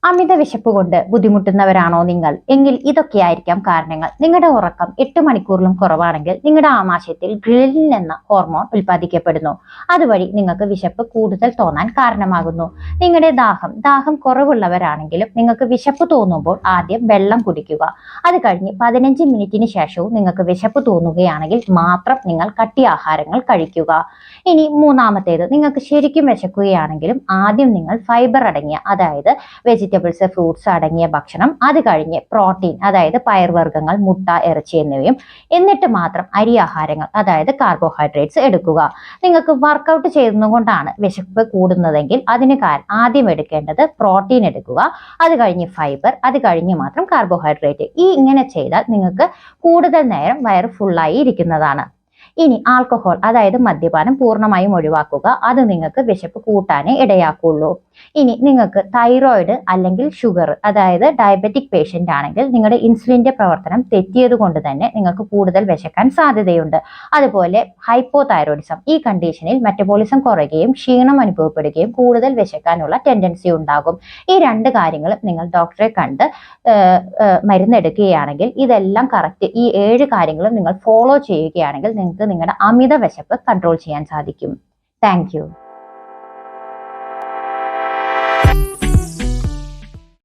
അമിത വിശപ്പ് കൊണ്ട് ബുദ്ധിമുട്ടുന്നവരാണോ നിങ്ങൾ എങ്കിൽ ഇതൊക്കെയായിരിക്കാം കാരണങ്ങൾ. നിങ്ങളുടെ ഉറക്കം 8 മണിക്കൂറിലും കുറവാണെങ്കിൽ നിങ്ങളുടെ ആമാശയത്തിൽ ഗ്രിലിൻ എന്ന ഹോർമോൺ ഉൽപ്പാദിക്കപ്പെടുന്നു. അതുവഴി നിങ്ങൾക്ക് വിശപ്പ് കൂടുതൽ തോന്നാൻ കാരണമാകുന്നു. നിങ്ങളുടെ ദാഹം കുറവുള്ളവരാണെങ്കിലും നിങ്ങൾക്ക് വിശപ്പ് തോന്നുമ്പോൾ ആദ്യം വെള്ളം കുടിക്കുക. അത് കഴിഞ്ഞ് 15 മിനിറ്റിന് ശേഷവും നിങ്ങൾക്ക് വിശപ്പ് തോന്നുകയാണെങ്കിൽ മാത്രം നിങ്ങൾ കട്ടി ആഹാരങ്ങൾ കഴിക്കുക. ഇനി മൂന്നാമത്തേത്, നിങ്ങൾക്ക് ശരിക്കും വിശക്കുകയാണെങ്കിലും ആദ്യം നിങ്ങൾ ഫൈബർ അടങ്ങിയ, അതായത് വെജിറ്റബിൾസ്, ഫ്രൂട്ട്സ് അടങ്ങിയ ഭക്ഷണം, അത് കഴിഞ്ഞ് പ്രോട്ടീൻ, അതായത് പയർവർഗ്ഗങ്ങൾ, മുട്ട, ഇറച്ചി എന്നിവയും, എന്നിട്ട് മാത്രം അരി ആഹാരങ്ങൾ, അതായത് കാർബോഹൈഡ്രേറ്റ്സ് എടുക്കുക. നിങ്ങൾക്ക് വർക്കൗട്ട് ചെയ്യുന്നതുകൊണ്ടാണ് വിശപ്പ് കൂടുന്നതെങ്കിൽ അതിന് ആദ്യം എടുക്കേണ്ടത് പ്രോട്ടീൻ എടുക്കുക, അത് കഴിഞ്ഞ് ഫൈബർ, അത് കഴിഞ്ഞ് മാത്രം കാർബോഹൈഡ്രേറ്റ്. ഇങ്ങനെ ചെയ്താൽ നിങ്ങൾക്ക് കൂടുതൽ നേരം വയറ് ഫുള്ളായി ഇരിക്കുന്നതാണ്. ഇനി ആൽക്കഹോൾ, അതായത് മദ്യപാനം പൂർണ്ണമായും ഒഴിവാക്കുക. അത് നിങ്ങൾക്ക് വിശപ്പ് കൂട്ടാനേ ഇടയാക്കുള്ളൂ. ഇനി നിങ്ങൾക്ക് തൈറോയിഡ് അല്ലെങ്കിൽ ഷുഗർ, അതായത് ഡയബറ്റിക് പേഷ്യന്റ് ആണെങ്കിൽ നിങ്ങളുടെ ഇൻസുലിന്റെ പ്രവർത്തനം തെറ്റിയത് കൊണ്ട് തന്നെ നിങ്ങൾക്ക് കൂടുതൽ വിശക്കാൻ സാധ്യതയുണ്ട്. അതുപോലെ ഹൈപ്പോതൈറോയിഡിസം, ഈ കണ്ടീഷനിൽ മെറ്റബോളിസം കുറയുകയും ക്ഷീണം അനുഭവപ്പെടുകയും കൂടുതൽ വിശക്കാനുള്ള ടെൻഡൻസി ഉണ്ടാകും. ഈ രണ്ട് കാര്യങ്ങളും നിങ്ങൾ ഡോക്ടറെ കണ്ട് മരുന്നെടുക്കുകയാണെങ്കിൽ, ഇതെല്ലാം കറക്റ്റ്, ഈ 7 കാര്യങ്ങളും നിങ്ങൾ ഫോളോ ചെയ്യുകയാണെങ്കിൽ നിങ്ങൾക്ക് നിങ്ങളുടെ അമിത വിശപ്പ് കൺട്രോൾ ചെയ്യാൻ സാധിക്കും. Thank you.